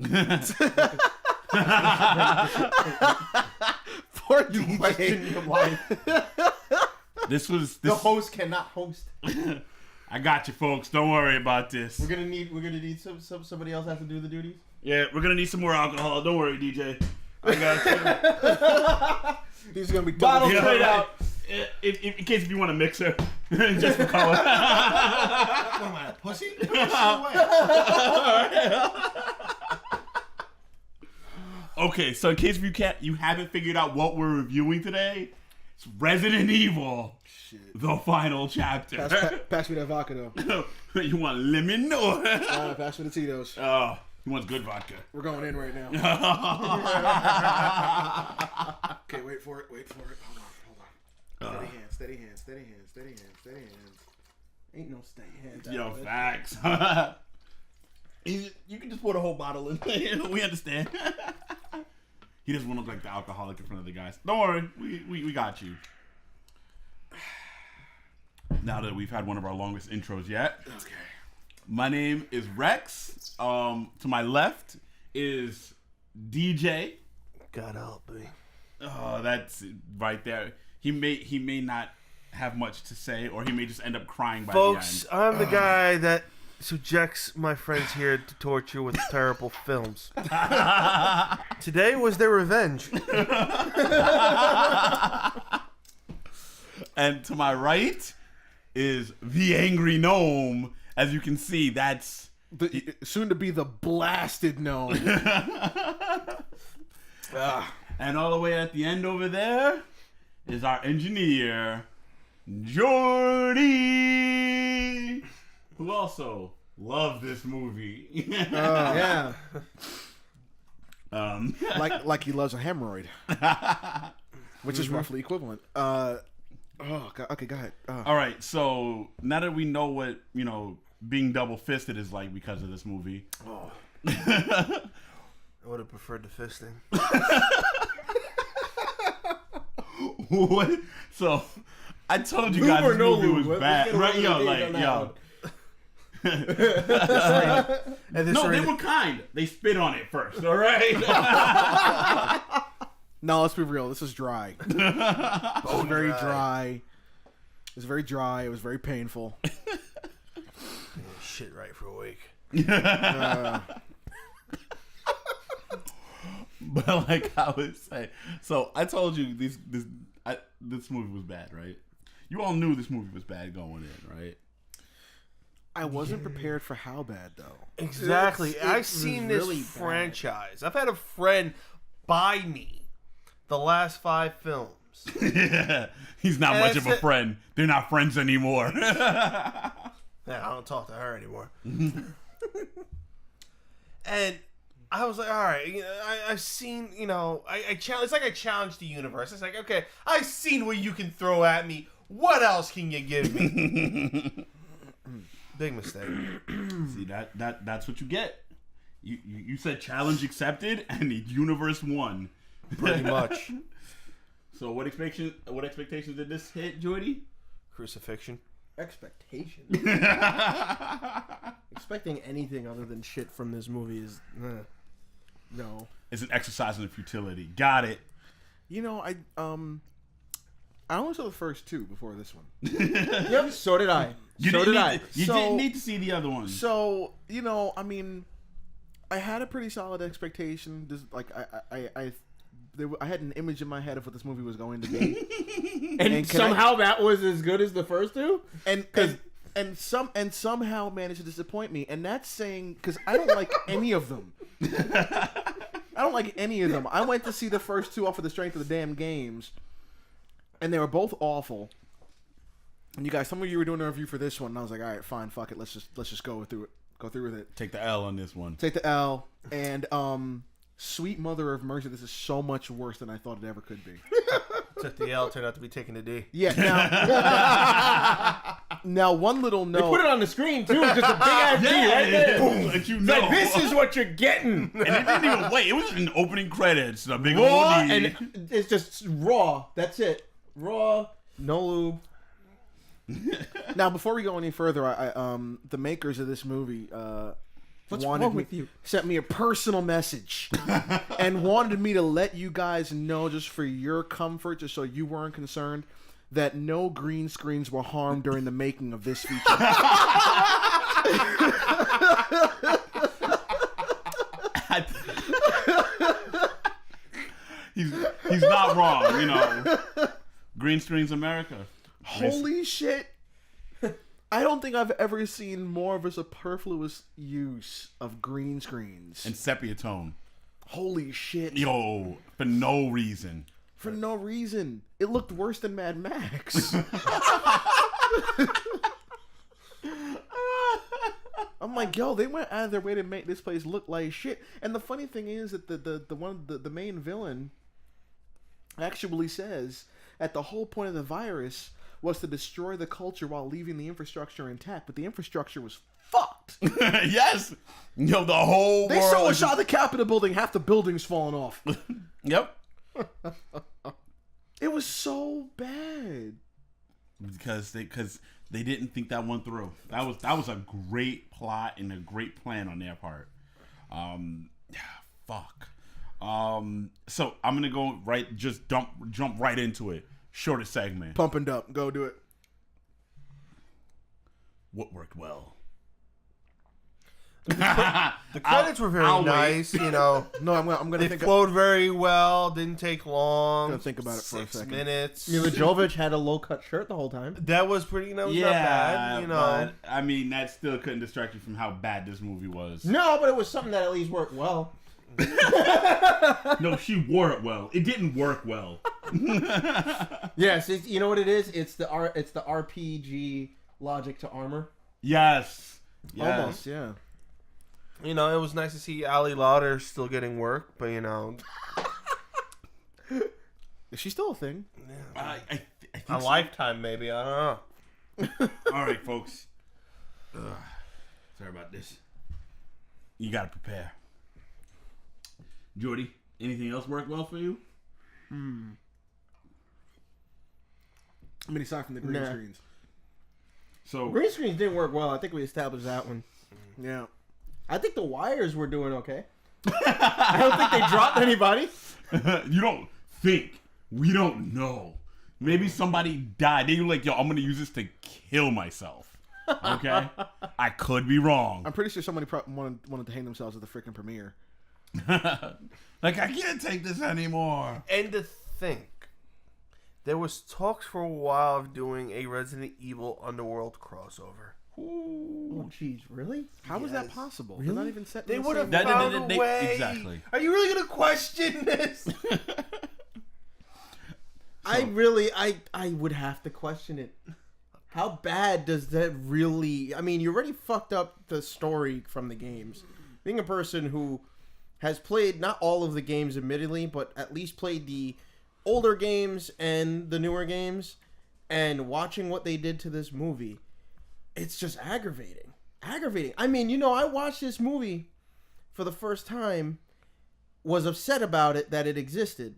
Poor DJ. Question your life. The host cannot host. I got you, folks. Don't worry about this. We're gonna need somebody else has to do the duties. Yeah, we're gonna need some more alcohol. Don't worry, DJ. I got you. He's gonna be Bottle straight out. In case if you want a mixer, just for color. What am I, a pussy? Okay, so in case if you haven't figured out what we're reviewing today, it's Resident Evil. Shit. The final chapter. Pass me that vodka though. You want lemon or? Pass me the Tito's. Oh, he wants good vodka. We're going in right now. Okay, wait for it. Hold on. Steady hands. Ain't no steady hands. Yo, facts. You can just pour the whole bottle in. We understand. He doesn't want to look like the alcoholic in front of the guys. Don't worry, we got you. Now that we've had one of our longest intros yet. Okay. My name is Rex. To my left is DJ. God help me. Oh, that's right there. He may not have much to say, or he may just end up crying by Folks, the end. I'm the guy that subjects my friends here to torture with terrible films. Today was their revenge. And to my right is the Angry Gnome. As you can see, that's Soon to be the blasted gnome. And all the way at the end over there is our engineer, Jordy, who also loved this movie. Yeah. Um, like he loves a hemorrhoid, which is roughly equivalent. Oh, God. Okay, go ahead. all right, so now that we know what, being double-fisted is like because of this movie. Oh. I would have preferred the fisting. What? So, I told you guys this movie was bad. Right, yo. No, they were kind. They spit on it first, all right? No, let's be real. This is dry. It was very dry. It was very dry. It was very painful. Shit right for a week. But like I was saying, so I told you this movie was bad, right? You all knew this movie was bad going in, right? I wasn't prepared for how bad, though. Exactly. I've seen this really franchise. I've had a friend buy me the last 5 films. He's not And much of a that's it. friend. They're not friends anymore. Yeah, I don't talk to her anymore. And I was like, all right, I've seen, I challenge. It's like I challenged the universe. It's like, okay, I've seen what you can throw at me. What else can you give me? Big mistake. See, that's what you get. You said challenge accepted, and the universe won. Pretty much. So what expectations did this hit, Jordy? Crucifixion. Expectation. Expecting anything other than shit from this movie is no. It's an exercise in futility. Got it. I only saw the first 2 before this one. Yep. So did I. You didn't need to see the other one. So, I had a pretty solid expectation. Just like I had an image in my head of what this movie was going to be, And somehow that was as good as the first 2. and somehow managed to disappoint me. And that's saying, because I don't like any of them. I don't like any of them. I went to see the first 2 off of the strength of the damn games, and they were both awful. And you guys, some of you were doing a review for this one, and I was like, all right, fine, fuck it, let's just go through it. Go through with it. Take the L on this one. Take the L. And sweet mother of mercy, this is so much worse than I thought it ever could be. Took the L, turned out to be taking the D. Yeah. Now one little They note. put it on the screen too, just a big ass D right there. Boom, let you know. Like, this is what you're getting. And it didn't even wait. It was in opening credits. A big Raw, old D. and it's just raw. That's it. Raw, no lube. Now before we go any further, I the makers of this movie What's wanted wrong me, with you? sent me a personal message and wanted me to let you guys know, just for your comfort, just so you weren't concerned, that no green screens were harmed during the making of this feature. He's not wrong, you know. Green screens America. Holy shit. I don't think I've ever seen more of a superfluous use of green screens. And sepia tone. Holy shit. Yo, for no reason. For no reason. It looked worse than Mad Max. I'm like, yo, they went out of their way to make this place look like shit. And the funny thing is that the main villain actually says that the whole point of the virus was to destroy the culture while leaving the infrastructure intact, but the infrastructure was fucked. Yes. Yo, the whole They world. saw a shot of the Capitol building, half the building's falling off. Yep. It was so bad. Because they didn't think that one through. That was a great plot and a great plan on their part. Fuck. So I'm gonna go right, just jump right into it. Shortest segment. Pump and dump. Go do it. What worked well? The credits were very I'll nice, you know. No, I'm gonna They think. flowed very well. Didn't take long. Gonna think about it for a 6 second. minutes. Mila Jovovich had a low cut shirt the whole time. That was pretty. That was Yeah, not bad. You know. but, I mean, that still couldn't distract you from how bad this movie was. No, but it was something that at least worked well. No, she wore it well. It didn't work well. Yes, you know what it is? It's the RPG logic to armor. Yes. Yes. Almost, yeah. You know, it was nice to see Ali Lauder still getting work, but you know, Is she still a thing? I think a so. lifetime maybe. I don't know. All right, folks. Sorry about this. You gotta prepare. Jordy, anything else work well for you? I mean, aside from the green Nah. screens. So Green screens didn't work well. I think we established that one. Yeah. I think the wires were doing okay. I don't think they dropped anybody. you don't think. We don't know. Maybe somebody died. They were like, yo, I'm gonna use this to kill myself. Okay? I could be wrong. I'm pretty sure somebody wanted to hang themselves at the freaking premiere. Like, I can't take this anymore. And to think, there was talks for a while of doing a Resident Evil Underworld crossover. Oh, jeez, really? How was that Yes. possible? Really? They're not even set. They in the would have same- found a way. Exactly. Are you really gonna question this? I would have to question it. How bad does that really? I mean, you already fucked up the story from the games. Being a person who has played not all of the games, admittedly, but at least played the older games and the newer games, and watching what they did to this movie, it's just aggravating. Aggravating. I mean, you know, I watched this movie for the first time, was upset about it that it existed,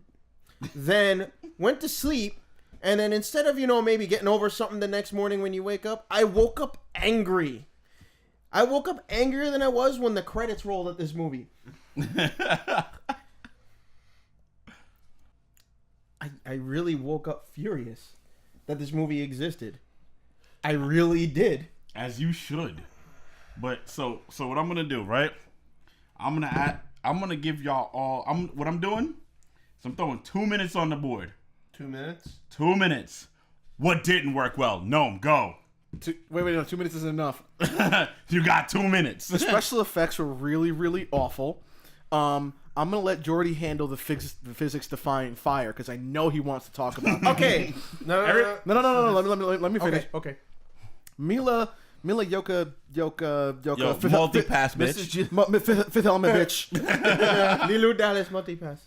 then went to sleep, and then instead of, you know, maybe getting over something the next morning when you wake up, I woke up angry. I woke up angrier than I was when the credits rolled at this movie. I really woke up furious that this movie existed. I really did. As you should. But so what I'm gonna do, right? I'm gonna give y'all all. What I'm doing is I'm throwing 2 minutes on the board. 2 minutes. 2 minutes. What didn't work well? Gnome, go. Wait, no, 2 minutes isn't enough. You got 2 minutes. The special effects were really, really awful. I'm gonna let Jordy handle the physics defying fire because I know he wants to talk about. That. Okay. No. Let me finish. Okay. Mila Yoka, Yo, fifth, multi-pass, fifth, bitch. fifth element bitch. Lilu Dallas multipass.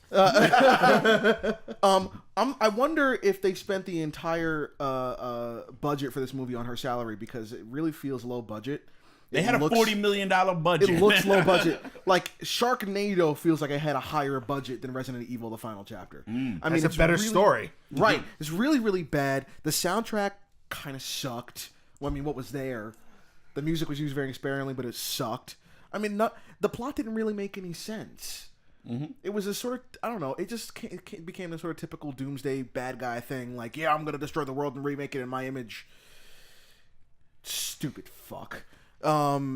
I wonder if they spent the entire budget for this movie on her salary because it really feels low budget. They had a $40 million budget. It looks low budget. Like Sharknado feels like it had a higher budget than Resident Evil: The Final Chapter. I mean, It's it's a better really- story. Right. It's really, really bad. The soundtrack kind of sucked. Well, I mean, what was there? The music was used very sparingly, but it sucked. I mean, the plot didn't really make any sense. It was a sort of, I don't know, it just became a sort of typical doomsday bad guy thing. Like, yeah, I'm going to destroy the world and remake it in my image. Stupid fuck. Yeah,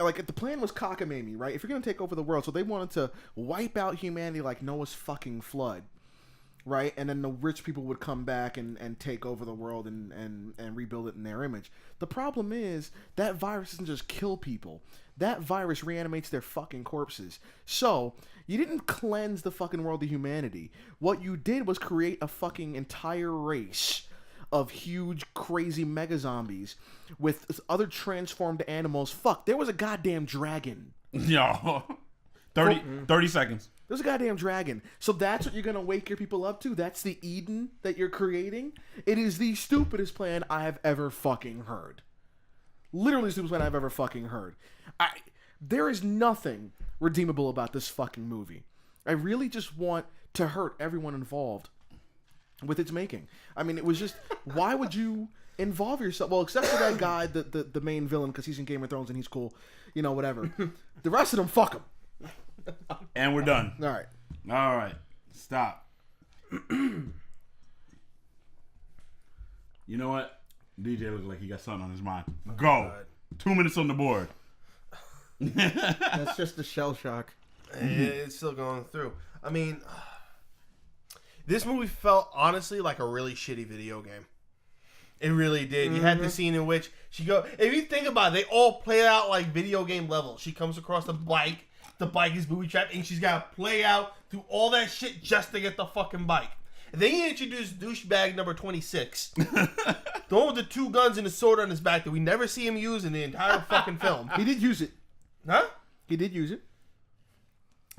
like the plan was cockamamie, right? If you're going to take over the world, so they wanted to wipe out humanity like Noah's fucking flood. Right, and then the rich people would come back and take over the world and rebuild it in their image. The problem is that virus doesn't just kill people. That virus reanimates their fucking corpses. So, you didn't cleanse the fucking world of humanity. What you did was create a fucking entire race of huge, crazy mega zombies with other transformed animals. Fuck, there was a goddamn dragon. Yo. 30 seconds. There's a goddamn dragon. So that's what you're going to wake your people up to? That's the Eden that you're creating? It is the stupidest plan I have ever fucking heard. Literally the stupidest plan I've ever fucking heard. There is nothing redeemable about this fucking movie. I really just want to hurt everyone involved with its making. I mean, it was just, why would you involve yourself? Well, except for that guy, the main villain, because he's in Game of Thrones and he's cool. You know, whatever. The rest of them, fuck him. And we're done. All right. All right. Stop. You know what? DJ looks like he got something on his mind. Go. God. 2 minutes on the board. That's just a shell shock. It's still going through. I mean, this movie felt honestly like a really shitty video game. It really did. You had the scene in which she go. If you think about it, they all play out like video game levels. She comes across the bike. The bike is booby trapped, and she's got to play out through all that shit just to get the fucking bike. And then you introduce douchebag number 26, the one with the 2 guns and a sword on his back that we never see him use in the entire fucking film. He did use it. Huh? He did use it.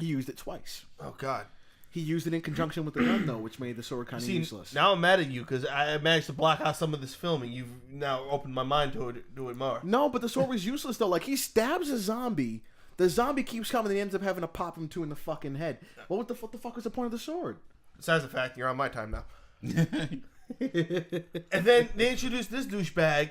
He used it twice. Oh God. He used it in conjunction with the gun, though, which made the sword kind of See, useless. now I'm mad at you because I managed to block out some of this film, and you've now opened my mind to it more. No, but the sword was useless, though. Like, he stabs a zombie. The zombie keeps coming and he ends up having to pop him 2 in the fucking head. What the fuck was the point of the sword? Besides the fact you're on my time now. And then they introduced this douchebag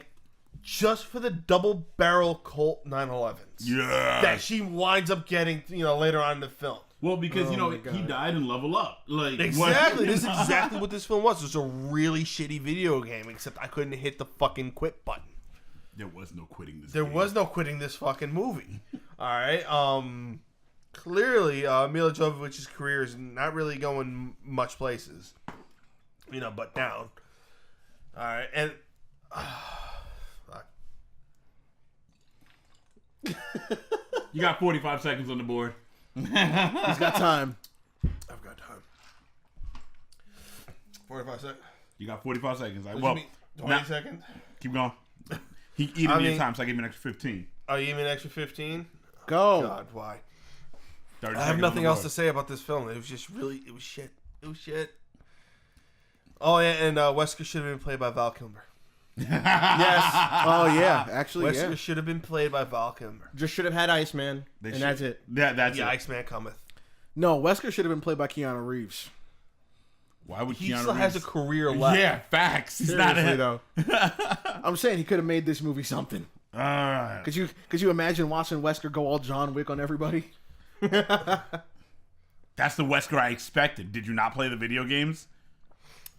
just for the double barrel Colt 911s. Yeah. That she winds up getting, later on in the film. Well, because, Oh my he God. died in Level Up. Like, Exactly. What? This is exactly what this film was. It was a really shitty video game, except I couldn't hit the fucking quit button. There was no quitting this There game. was no quitting this fucking movie. All right. Clearly, Mila Jovovich's career is not really going much places. But down. All right, and fuck. You got 45 seconds on the board. He's got time. I've got time. 45 seconds. You got 45 seconds. What Well, you mean? 20 now- seconds? keep going. He eating I me mean- time, so I gave him an extra 15. Oh, you mean an extra 15? Go. God, why? 30 I have seconds on nothing the else to board. say about this film. It was just really, it was shit. It was shit. Oh, yeah, and Wesker should have been played by Val Kilmer. Yes. Oh, yeah. Actually, Wesker yeah. should have been played by Val Kilmer. Just should have had Iceman, They and should- that's it. That's The it. Iceman cometh. No, Wesker should have been played by Keanu Reeves. Why would He Keanu still has a Reeves- career left. Yeah, facts. He's not Seriously, a... though. I'm saying he could have made this movie something. All right. Could you imagine watching Wesker go all John Wick on everybody? That's the Wesker I expected. Did you not play the video games?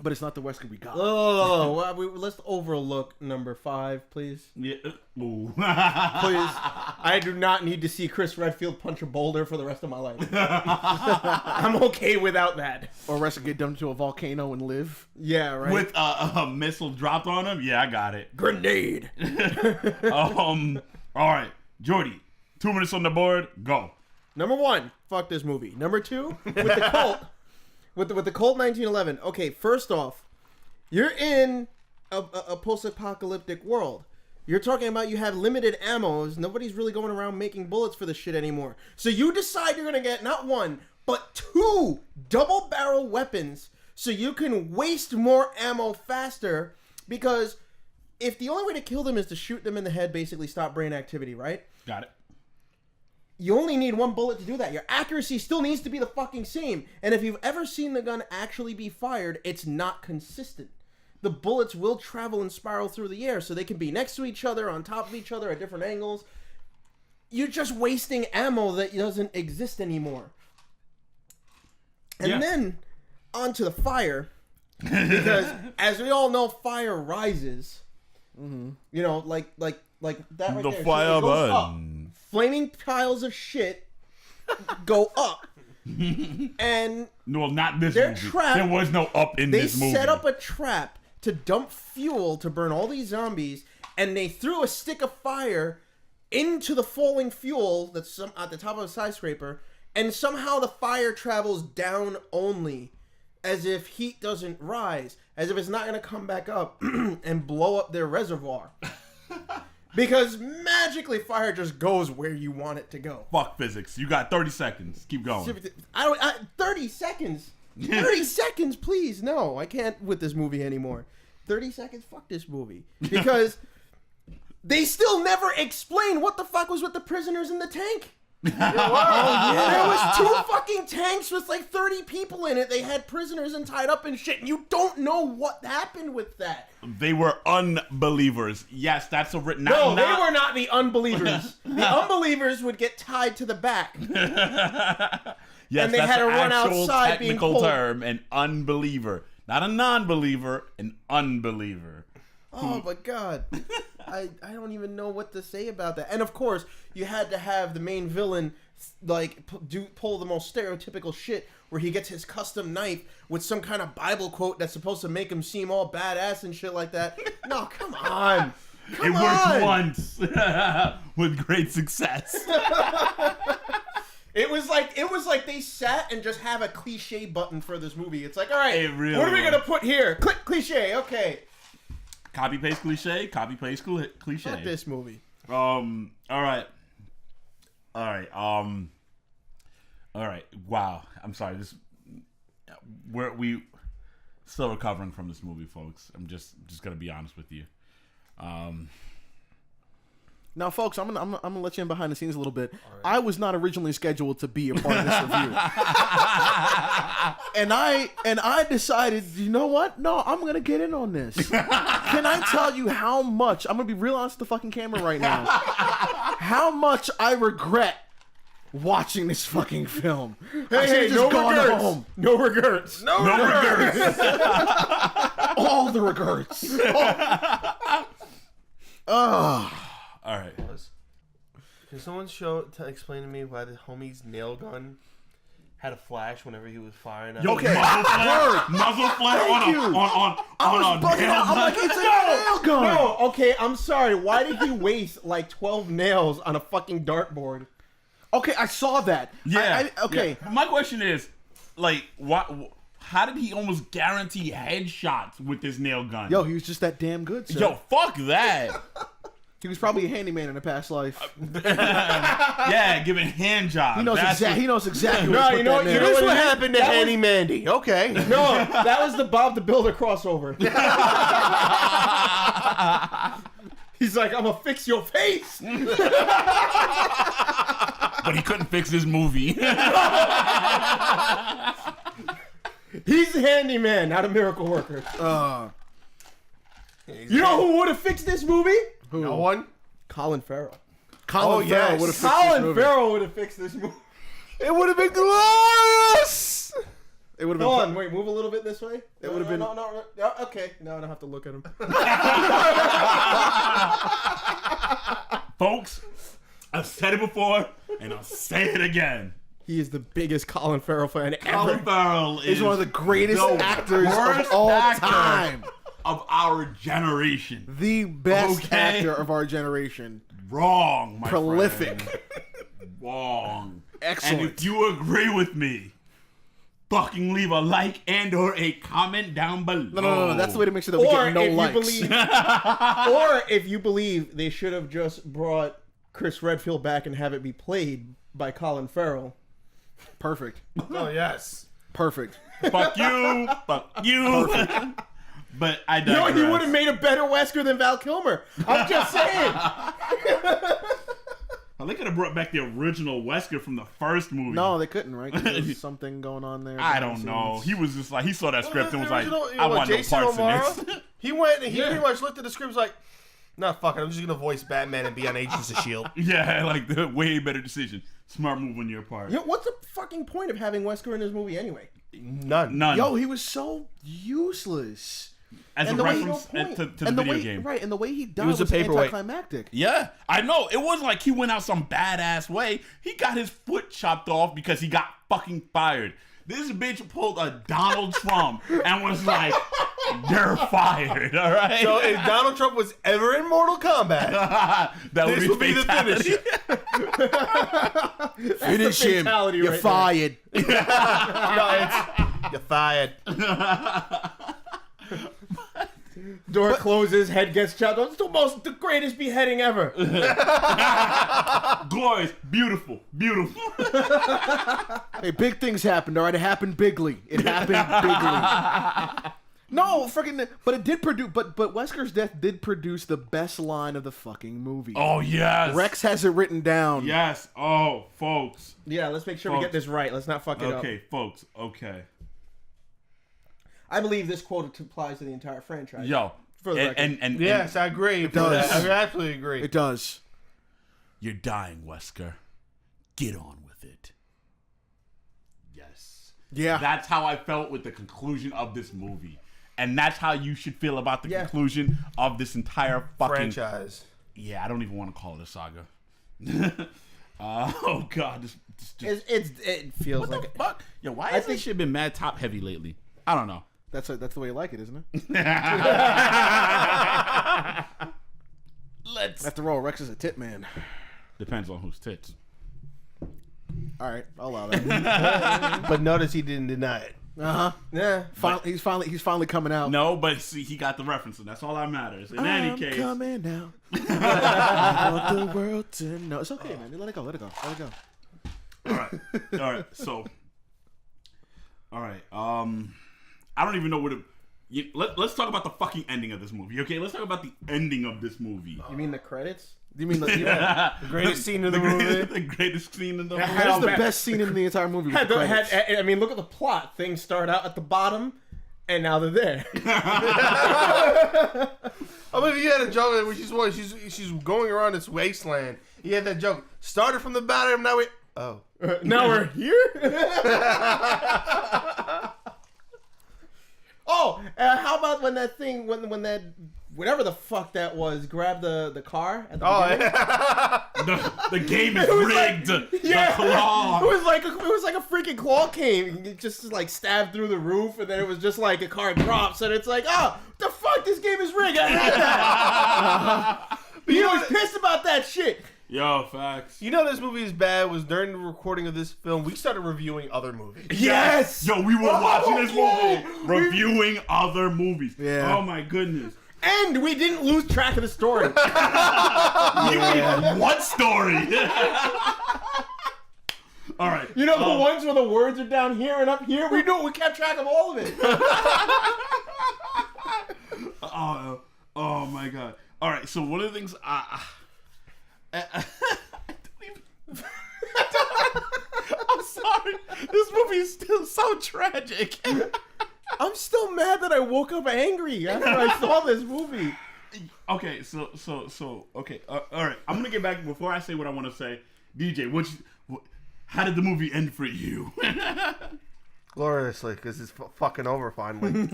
But it's not the Wesker we got. Let's overlook number 5, please. Yeah. Ooh. Please. I do not need to see Chris Redfield punch a boulder for the rest of my life. I'm okay without that. Or Wesker get dumped into a volcano and live. Yeah, right. With a missile dropped on him? Yeah, I got it. grenade. All right. Jordy, 2 minutes on the board. Go. Number 1, fuck this movie. Number 2, with the Colt. With the Colt 1911. Okay, first off, you're in a post-apocalyptic world. You're talking about you have limited ammos. Nobody's really going around making bullets for this shit anymore. So you decide you're going to get not 1, but 2 double-barrel weapons so you can waste more ammo faster, because if the only way to kill them is to shoot them in the head, basically stop brain activity, right? Got it. You only need 1 bullet to do that. Your accuracy still needs to be the fucking same. And if you've ever seen the gun actually be fired, it's not consistent. The bullets will travel and spiral through the air, so they can be next to each other, on top of each other, at different angles. you're just wasting ammo that doesn't exist anymore. And then onto the fire, because as we all know, fire rises. You know, like that right The there. So fire it goes up. burns. Flaming piles of shit go up, and No, not this They're movie. trapped. There was no up in they this movie. set up a trap to dump fuel to burn all these zombies, and they threw a stick of fire into the falling fuel that's at the top of a skyscraper, and somehow the fire travels down only, as if heat doesn't rise, as if it's not going to come back up and blow up their reservoir. Because magically fire just goes where you want it to go. Fuck physics. You got 30 seconds. Keep going. 30 seconds. 30 seconds, please. No, I can't with this movie anymore. 30 seconds, fuck this movie. Because they still never explain what the fuck was with the prisoners in the tank. There was 2 fucking tanks with like 30 people in it. They had prisoners and tied up and shit, and you don't know what happened with that. They were unbelievers. Yes, that's a written. No, they were not the unbelievers. The unbelievers would get tied to the back. Yes, and they that's had to an run actual outside being technical pulled. term. An unbeliever, not a non-believer, an unbeliever. Oh my god. I don't even know what to say about that. And of course, you had to have the main villain like pull the most stereotypical shit where he gets his custom knife with some kind of Bible quote that's supposed to make him seem all badass and shit like that. No, come on. It worked once with great success. It was like they sat and just have a cliche button for this movie. It's like, all right, It really what are we was. gonna put here? Click cliche. Okay, Copy paste cliche. Copy paste cliche. not this movie. All right. Wow. I'm sorry. We still recovering from this movie, folks. I'm just gonna be honest with you. Now, folks, I'm gonna let you in behind the scenes a little bit. I was not originally scheduled to be a part of this review, and I decided, you know what? No, I'm gonna get in on this. Can I tell you how much? I'm gonna be real honest with the fucking camera right now. How much I regret watching this fucking film. I should've just gone home. No regrets. No regrets. All the regrets. All right. Can someone explain to me why the homie's nail gun had a flash whenever he was firing at Okay. Muzzle flare Thank on you. a Bugging out. I'm like, it's a nail gun. No, okay, I'm sorry. Why did he waste like 12 nails on a fucking dartboard? Okay, I saw that. Yeah. Okay. Yeah. My question is, like, how did he almost guarantee headshots with this nail gun? Yo, he was just that damn good, sir. Yo, fuck that. He was probably a handyman in a past life. Yeah, giving hand jobs. He knows exactly. He knows exactly. No, What to you put know- that you nail. know Here's what what he- happened to that was- Handy Mandy. Okay. No, that was the Bob the Builder crossover. He's like, I'm gonna fix your face. But he couldn't fix his movie. He's the handyman, not a miracle worker. You know who would have fixed this movie? No one. Colin Farrell. Colin yes. Farrell would have fixed this Colin movie. Farrell would have fixed this movie. It would have been glorious. It would have been. Hold on, wait, move a little bit this way. It would've been- No, okay, no, I don't have to look at him. Folks, I've said it before, and I'll say it again. He is the biggest Colin Farrell fan Colin ever. Farrell is He's one of the greatest the actors of worst all actor time. of our generation. The best Okay. actor of our generation. Wrong, my Prolific. friend. Wrong. Excellent. And if you agree with me, fucking leave a like and or a comment down below. No. That's the way to make sure that we Or get no if likes. you believe, or if you believe they should have just brought Chris Redfield back and have it be played by Colin Farrell. Perfect. Oh yes. Perfect. Fuck you. Fuck you. But I You know, digress. he would have made a better Wesker than Val Kilmer. I'm just saying. Well, they could have brought back the original Wesker from the first movie. No, they couldn't, right? 'Cause There's something going on there. I behind don't the know. scenes. He was just like, he saw that script and was like, Original- I want no Jason parts O'Mara, in this. He went and he pretty much looked at the script like, Nah, fuck it. I'm just gonna voice Batman and be on Agents of S.H.I.E.L.D. Yeah, like the way better decision. Smart move on your part. You know, what's the fucking point of having Wesker in this movie anyway? None. Yo, he was so useless. As And a the way- reference to the And the video way, game. right, and the way he died was a was paperweight. anticlimactic. Yeah, I know. It wasn't like he went out some badass way. He got his foot chopped off because he got fucking fired. This bitch pulled a Donald Trump and was like, "You're fired." All right. So if Donald Trump was ever in Mortal Kombat, that this would be the fatality. finisher. Finish him. fatality You're right fired. No, it's you're fired. Door closes, head gets chopped off. It's the greatest beheading ever. Glorious, beautiful, beautiful. Hey, big things happened, all right? It happened bigly. It happened bigly. No, freaking. But it did produce. But Wesker's death did produce the best line of the fucking movie. Oh yes. Rex has it written down. Yes. Oh, folks. Yeah, let's make sure we get this right. Let's not fuck it up. Okay, folks. Okay. I believe this quote applies to the entire franchise. Yo. For the record. And Yes, I agree. It does. I absolutely agree. It does. you're dying, Wesker. Get on with it. Yes. Yeah. That's how I felt with the conclusion of this movie. And that's how you should feel about the Yeah. conclusion of this entire fucking Franchise. Yeah, I don't even want to call it a saga. Oh god, this just It feels what like the it. fuck? Yo, why has this shit been mad top heavy lately? I don't know. That's the way you like it, isn't it? Let's. After all, Rex is a tit man. Depends on whose tits. All right, I'll allow that. But notice he didn't deny it. Uh huh. Yeah. He's finally coming out. No, but see, he got the reference, and that's all that matters. In any case, coming out. I want the world to know. It's okay, man. Let it go. Let it go. Let it go. all right. So, all right. I don't even know what. Let's talk about the fucking ending of this movie. Okay, let's talk about the ending of this movie. You mean the credits? You mean the The greatest scene of the movie? The greatest scene in the movie. That's the best scene in the entire movie. With the credits. I mean, look at the plot. Things start out at the bottom, and now they're there. I mean, you had a joke where she's going around this wasteland. You had that joke. Started from the bottom, now we. Oh. Now we're here. Oh, how about when that thing, when that, whatever the fuck that was, grabbed the car at the beginning? The game is rigged. Yeah, The claw. it was like a freaking claw came. It just like stabbed through the roof, and then it was just like a car drops, and it's like, oh, the fuck, this game is rigged. I hate that. You was pissed about that shit. Yo, facts. You know this movie is bad was during the recording of this film, we started reviewing other movies. Yes. Yo, we were watching this yeah. movie, reviewing other movies. Yeah. Oh my goodness. And we didn't lose track of the story. What story? All right. You know the ones where the words are down here and up here? We knew it. We kept track of all of it. Oh my god. All right. So one of the things I don't even. I'm sorry. This movie is still so tragic. I'm still mad that I woke up angry after I saw this movie. Okay, so okay. All right. I'm gonna get back before I say what I want to say. DJ, how did the movie end for you? Gloriously, because it's fucking over finally.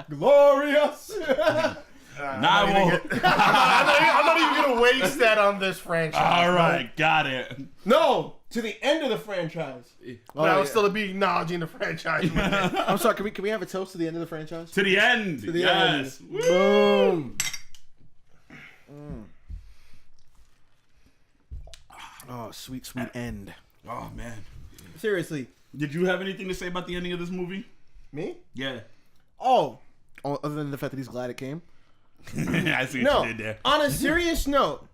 Glorious. I'm not I'm not even going to waste that on this franchise. All right, got it. No, to the end of the franchise. But I would still be acknowledging the franchise. I'm sorry. Can we have a toast to the end of the franchise? To the end. the Yes. end. Boom. Oh, sweet, sweet end. Oh man. Seriously. Did you have anything to say about the ending of this movie? Me? Yeah. Oh, Other than the fact that he's glad it came. I see what no. you did there. On a serious note,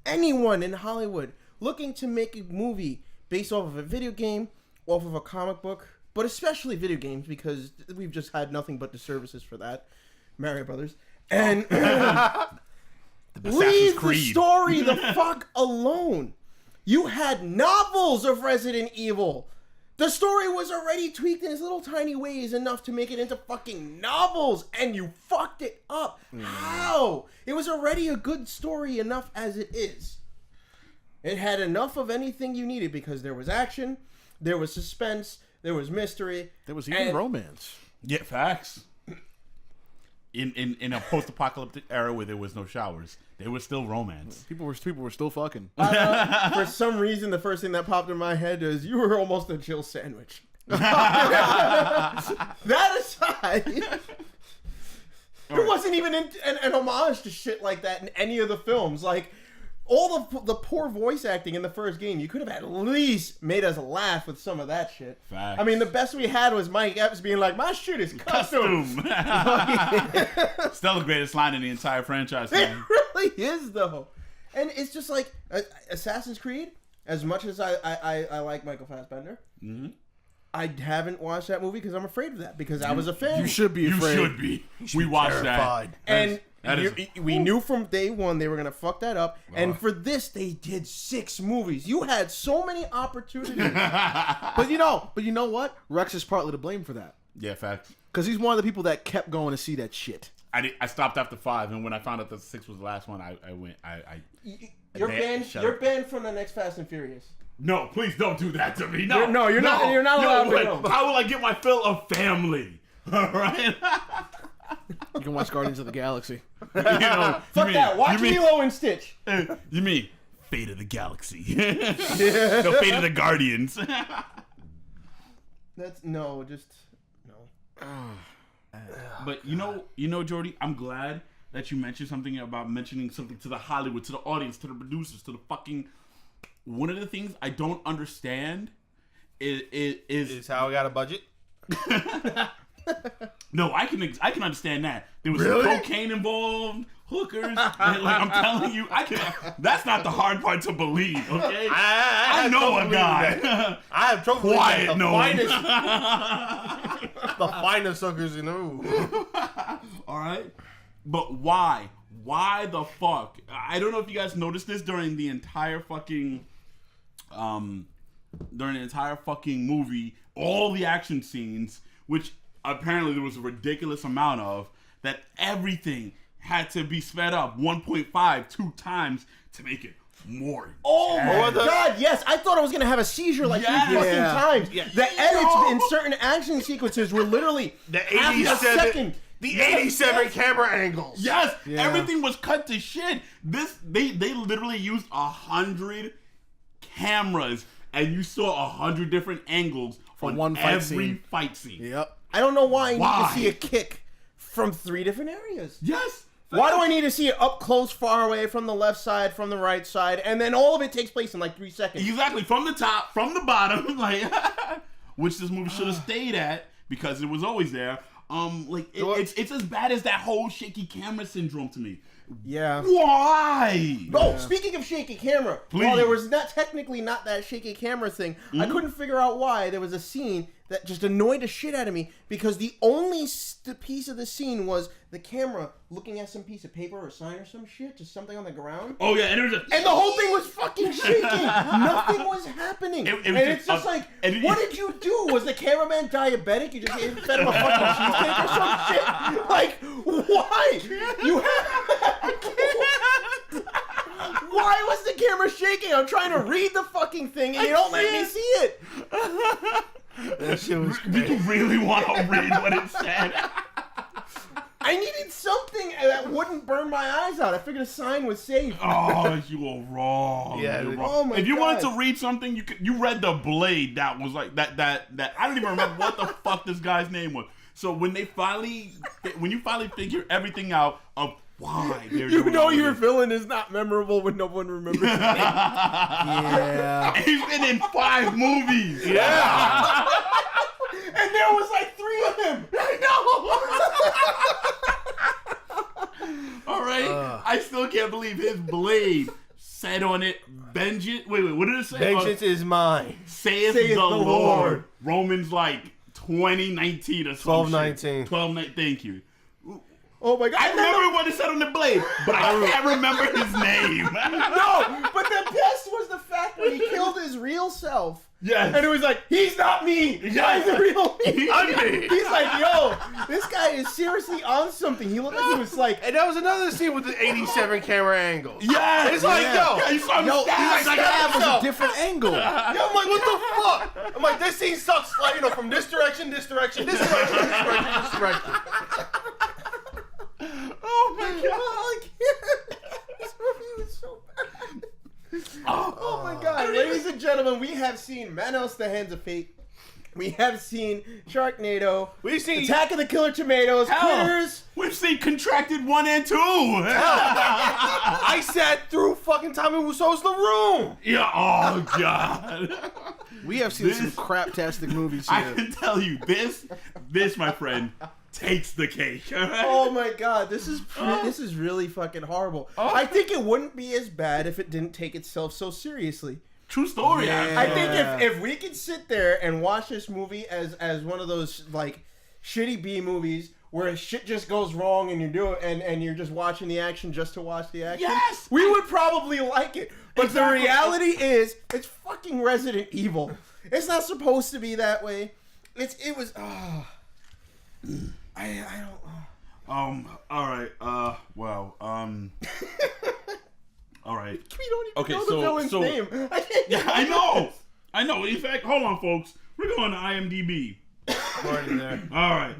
anyone in Hollywood looking to make a movie based off of a video game, off of a comic book, but especially video games because we've just had nothing but the services for that, Mario Brothers, and leave the Creed. story the fuck alone. You had novels of Resident Evil The story was already tweaked in its little tiny ways enough to make it into fucking novels, and you fucked it up. How? It was already a good story enough as it is. It had enough of anything you needed because there was action, there was suspense, there was mystery. There was even romance. Yeah, facts. In a post-apocalyptic era where there was no showers, there was still romance. People were still fucking. For some reason, the first thing that popped in my head is you were almost a Jill sandwich. That aside, there wasn't even an homage to shit like that in any of the films. Like, all the poor voice acting in the first game, you could have at least made us laugh with some of that shit. Facts. I mean, the best we had was Mike Epps being like, my shit is custom. Still the greatest line in the entire franchise, It man. really is, though. And it's just like Assassin's Creed, as much as I like Michael Fassbender, I haven't watched that movie because I'm afraid of that, because I was a fan. You should be You afraid. should be. We watched terrified. that. And That is- we knew from day one they were going to fuck that up. And for this, they did 6 movies. You had so many opportunities. But you know what? Rex is partly to blame for that. Yeah, facts. Because he's one of the people that kept going to see that shit. I stopped after 5, and when I found out that 6 was the last one, I went. You're Man, banned. shut You're up. banned from the next Fast and Furious. No, please don't do that to me. No, You're not. You're not allowed to wait. go. How will I get my fill of family? All right. You can watch Guardians of the Galaxy. You know, Fuck that. Watch you mean, Lilo and Stitch. You mean Fate of the Galaxy? No, Fate of the Guardians. That's no. But you know, Jordy, I'm glad that you mentioned something about mentioning something to the Hollywood, to the audience, to the producers, to the fucking. One of the things I don't understand is how I got a budget. no, I can understand that there was some cocaine involved, hookers. And, like, I'm telling you, that's not the hard part to believe. Okay, I know a guy. I have trouble Quiet, with no. the finest suckers in the room. All right, but why? Why the fuck? I don't know if you guys noticed this during the entire fucking movie, all the action scenes, which apparently there was a ridiculous amount of, that everything had to be sped up 1.5, 2 times to make it more. Oh my the- god, yes. I thought I was going to have a seizure like 3 fucking Yeah. times. Yeah. The edits in certain action sequences were literally The half a 87, second. the 87 camera angles. Yes, Yeah. everything was cut to shit. They literally used 100 cameras, and you saw 100 different angles For on one fight every scene. fight scene. Yep. I don't know why I need Why? to see a kick from 3 different areas. Yes. Why do I need to see it up close, far away, from the left side, from the right side, and then all of it takes place in like 3 seconds? Exactly, from the top, from the bottom, like which this movie should have stayed at because it was always there. It's as bad as that whole shaky camera syndrome to me. Yeah. Why? Oh, speaking of shaky camera, while Please. there was not technically not that shaky camera thing, I couldn't figure out why there was a scene that just annoyed the shit out of me, because the only piece of the scene was the camera looking at some piece of paper or sign or some shit, just something on the ground. Oh yeah, and it was And the whole thing was fucking shaking. Nothing was happening. It was and just it's just like, and what did you do? Was the cameraman diabetic? You just fed him a fucking cheesecake or some shit? Like, why? You have... Why was the camera shaking? I'm trying to read the fucking thing and you don't let me see it. That shit was Did you really want to read what it said? I needed something that wouldn't burn my eyes out. I figured a sign was safe. Oh, you were wrong. Yeah, You're dude. wrong. Oh my if you God. wanted to read something, you read The Blade. That was like that. I don't even remember what the fuck this guy's name was. So when you finally figure everything out of why they're You doing know all your this. villain is not memorable when no one remembers his name. Yeah. He's been in 5 movies. Yeah. And there was like 3 of them. All right. I still can't believe his blade said on it, vengeance. Wait, what did it say? Vengeance is mine. Saith the Lord. Romans like 2019 or something. 12:19. 12:19. Thank you. Oh my god. I remember what it said on the blade, but I can't remember his name. No, but the best was the fact when he killed his real self. Yes. And it was like, he's not me. Yes. He's the real me. I'm me. He's like, yo, this guy is seriously on something. He looked like he was like, And that was another scene with the 87 camera angles. Yes. It's like, Yeah. yo, You saw him Yo, stab. each stab was a different angle. Yo, I'm like, what the fuck? I'm like, this scene sucks. Like, from this direction, this direction, this direction, this direction, this direction. Oh my god. oh, I can't. This movie was so bad. Oh my god, ladies and gentlemen, we have seen Manos: The Hands of Fate. We have seen Sharknado. We've seen Attack of the Killer Tomatoes. Critters. We've seen Contracted 1 and 2. I sat through fucking Tommy Wiseau's The Room. Yeah. Oh god. We have seen some This- craptastic movies I here. can tell you this, my friend, takes the cake. Oh my god, this is really fucking horrible. I think it wouldn't be as bad if it didn't take itself so seriously. True story. Yeah. I think if we could sit there and watch this movie as one of those like shitty B movies where shit just goes wrong and you're just watching the action just to watch the action. Yes! We would probably like it. But Exactly. the reality is it's fucking Resident Evil. It's not supposed to be that way. It was I don't All right. Well. All right. we don't even Okay, know so- the villain's so- name. I can't Yeah, I know. In fact, hold on, folks. We're going to IMDb. Already there. All right.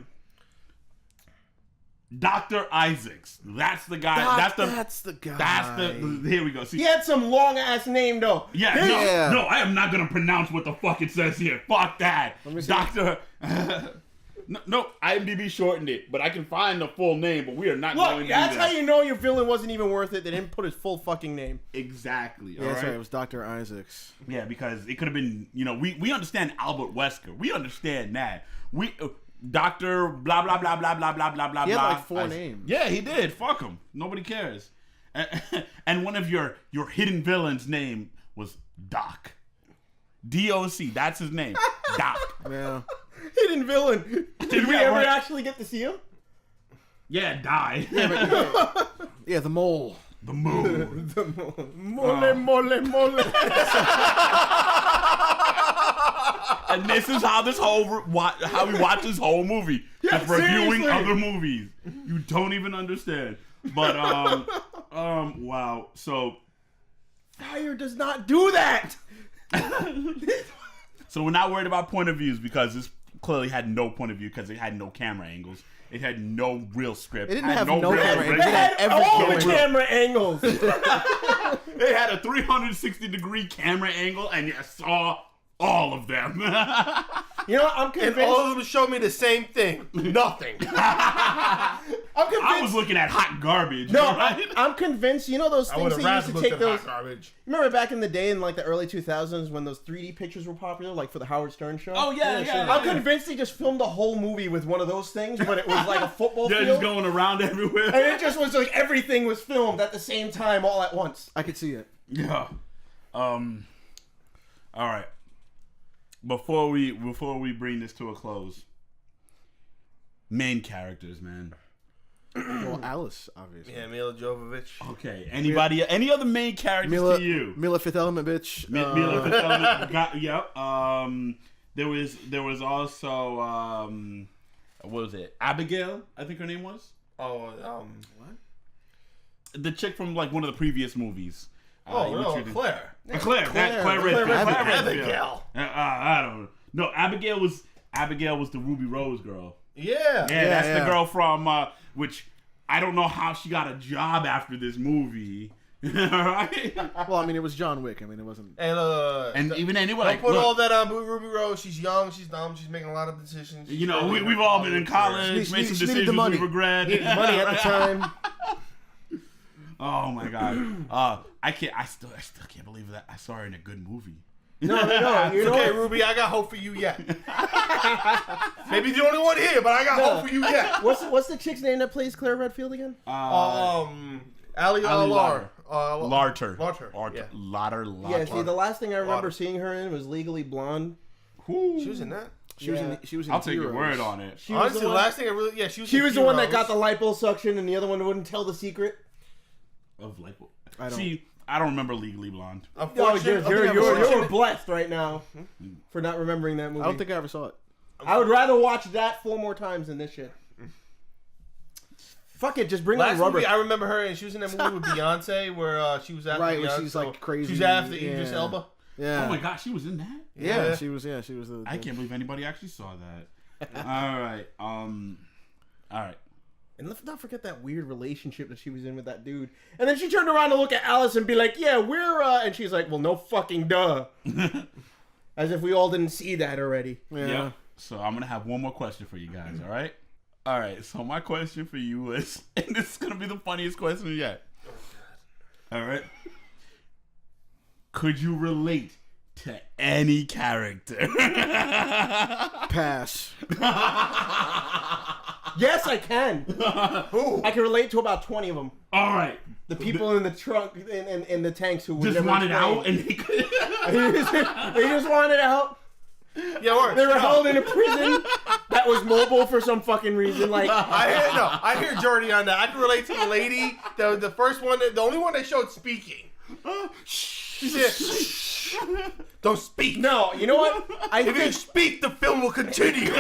Dr. Isaacs. That's the guy. That's the guy. Here we go. See. He had some long ass name though. Yeah, His- Yeah. no, I am not gonna pronounce what the fuck it says here. Fuck that, me see. Doctor. no, IMDb shortened it, but I can find the full name. But we are not going Look, to do that's that. how you know your villain wasn't even worth it. They didn't put his full fucking name. Exactly. Yeah, all that's right. right. It was Dr. Isaacs. Yeah, because it could have been. We understand Albert Wesker. We understand that. Doctor blah blah blah blah blah blah blah blah. He had blah. like 4 names. Yeah, he did. Fuck him. Nobody cares. And one of your hidden villains' name was Doc. D-O-C. That's his name. Doc. Yeah. Hidden villain. Did we Yeah, ever right. actually get to see him? Yeah, die. Yeah, the mole. The moon. Mole. And this is how how we watch this whole movie. Just reviewing seriously. other movies. You don't even understand. But wow. So Fire does not do that. we're not worried about point of views because this clearly had no point of view because it had no camera angles. It had no real script. It didn't had have no real camera direction. They had every all the camera. camera angles. It had a 360-degree camera angle, and you saw all of them. You know what? I'm And convinced. all of them showed me the same thing. Nothing. I'm convinced. I was looking at hot garbage. no, right? I'm convinced. You know those I things would they have used rather to looked take at those. hot garbage. Remember back in the day in like the early 2000s when those 3D pictures were popular, like for the Howard Stern show? Oh, yeah. I'm convinced they just filmed the whole movie with one of those things, but it was like a football They're field. just going around everywhere. And it just was like everything was filmed at the same time all at once. I could see it. Yeah. All right. Before we bring this to a close, main characters, man. Well, Alice, obviously. Yeah, Mila Jovovich. Okay. Any other main characters Mila, to you? Mila Fifth Element, bitch. Mila Fitz got, yep. There was also what was it? Abigail, I think her name was. Oh, The chick from like one of the previous movies. Claire. Claire Redfield. Abigail. I don't know. No, Abigail was the Ruby Rose girl. Yeah. Yeah, that's the yeah. girl from which I don't know how she got a job after this movie. Right? Well, I mean, it was John Wick. I mean, it wasn't. And even then, it was don't like, put all look, that on Ruby Rose. She's young. She's dumb. She's making a lot of decisions. you know, we've all been in college, She made some needed the decisions we money. regret. Money at the time. Oh my god, I still can't believe that I saw her in a good movie. No. You It's know okay, what? Ruby. I got hope for you yet. Maybe the only one here, but I got hope for you yet. What's the chick's name that plays Claire Redfield again? Ali Ali Lar. Larter. Yeah. Lauder. Yeah, see, the last thing I remember Lauder. seeing her in was Legally Blonde. She was in that. She was in. She was in. I'll take your Heroes. word on it. She was Honestly, the the one, last thing I really, she she was the one that got Heroes. the liposuction and the other one wouldn't tell the secret. Of like, I don't- see, I don't remember Legally Blonde. Yo, Unfortunately, you're blessed right now for not remembering that movie. I don't think I ever saw it. I would rather watch that 4 more times than this shit. Fuck it, just bring on last Rubber. movie I remember her, and she was in that movie with Beyonce where she was after Right, where Beyonce, she's, like, crazy. She was after Idris Yeah. Elba. Yeah. Oh my god, she was in that? Yeah, she was the I can't believe anybody actually saw that. Alright. Alright. And let's not forget that weird relationship that she was in with that dude. And then she turned around to look at Alice and be like, yeah, we're, and she's like, well, no fucking duh. As if we all didn't see that already. Yeah. Yep. So I'm gonna have one more question for you guys, alright? Alright, so my question for you is, and this is gonna be the funniest question yet. Alright. Could you relate to any character? Pass. Yes, I can. Who? I can relate to about 20 of them. Alright. The people in the trunk, in the tanks who would Just never wanted explain. out and they could. They just wanted out. Yeah, word. They were held in a prison that was mobile for some fucking reason. Like, I hear Jordy on that. I can relate to the lady, the first one, the only one that showed speaking. She said, "Shh, don't speak. no, you know what? If you speak, the film will continue."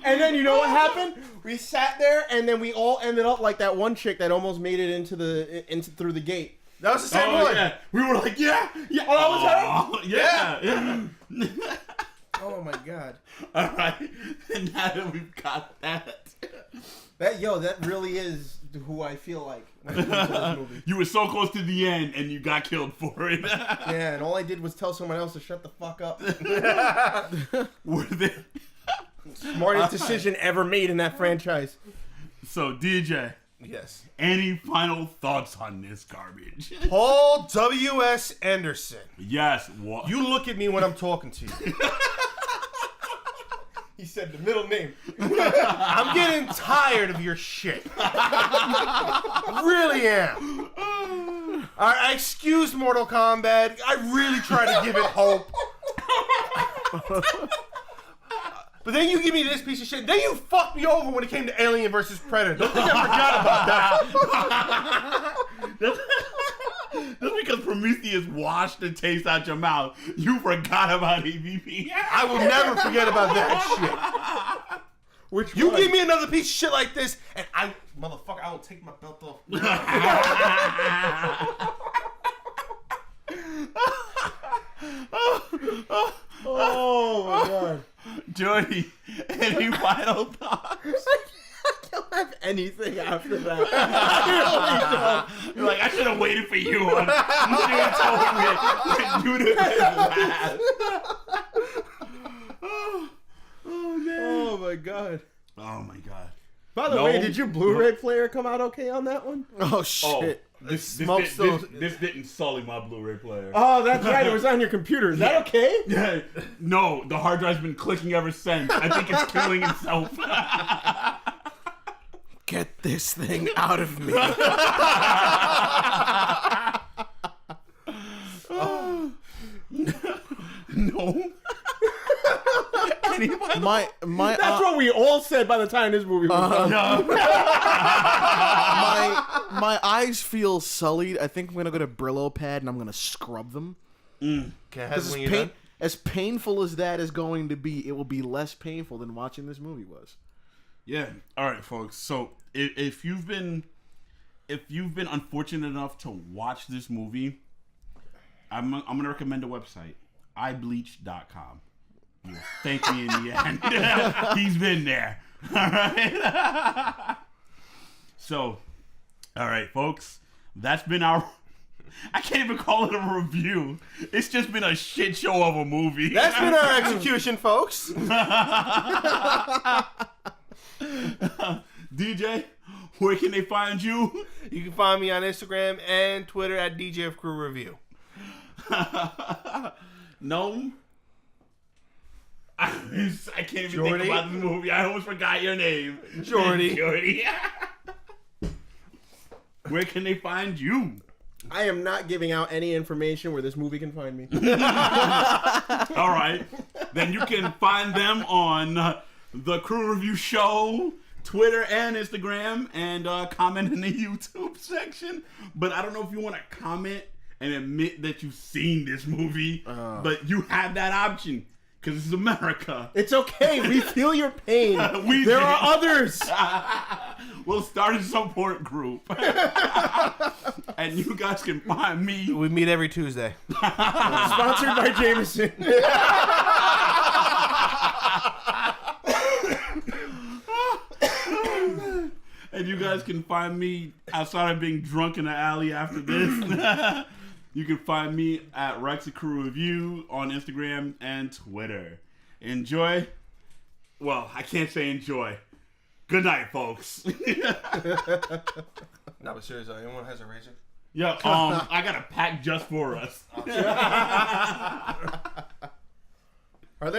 And then you know what happened? We sat there, and then we all ended up like that one chick that almost made it into through the gate. That was the same Oh, one. yeah. We were like, yeah. Oh, that was her? Yeah. Oh my god. All right. And now that we've got that. That really is who I feel like when it comes to this movie. You were so close to the end and you got killed for it. Yeah, and all I did was tell someone else to shut the fuck up. Were there... Smartest decision ever made in that franchise. So, DJ, Yes. any final thoughts on this garbage? Paul W.S. Anderson. Yes. What? You look at me when I'm talking to you. He said the middle name. I'm getting tired of your shit. I really am. I excuse Mortal Kombat. I really try to give it hope. But then you give me this piece of shit. Then you fucked me over when it came to Alien versus Predator. Don't think I forgot about that. Just because Prometheus washed the taste out your mouth, you forgot about AVP. I will never forget about that shit. Which You one? give me another piece of shit like this, and I will take my belt off. Oh my god. Jordy, any final thoughts? I don't have anything after that. I really don't. You're like, I should have waited for you. You should have told me. You Oh, man. Oh my god. Oh, my God. By the No. way, did your Blu-ray player come out okay on that one? Oh shit. This didn't sully my Blu-ray player. Oh, that's right. It was on your computer. Is that okay? Yeah. No, the hard drive's been clicking ever since. I think it's killing itself. Get this thing out of me. No. Anybody? my That's what we all said by the time this movie was done. No. my eyes feel sullied. I think I'm gonna go to Brillo pad and I'm gonna scrub them. Can I have Because when you're done? as painful as that is going to be, it will be less painful than watching this movie was. Yeah. All right, folks. So if you've been unfortunate enough to watch this movie, I'm gonna recommend a website, iBleach.com. You'll thank me in the end. He's been there. All right. So, all right, folks. That's been our. I can't even call it a review. It's just been a shit show of a movie. That's been our execution, folks. DJ, where can they find you? You can find me on Instagram and Twitter at DJ of Crew Review. No. I can't even Jordy? think about this movie. I almost forgot your name. Jordy. Jordy. Where can they find you? I am not giving out any information where this movie can find me. All right. Then you can find them on the Crew Review Show, Twitter and Instagram, and comment in the YouTube section. But I don't know if you want to comment and admit that you've seen this movie, but you have that option because this is America. It's okay. We feel your pain. We There do. are others. We'll start a support group, and you guys can find me. We meet every Tuesday. Sponsored by Jameson. And you guys can find me outside of being drunk in the alley after this. You can find me at Rexy Crew Review on Instagram and Twitter. Enjoy. Well, I can't say enjoy. Good night, folks. No, but seriously, anyone has a razor? Yo, I got a pack just for us. Are they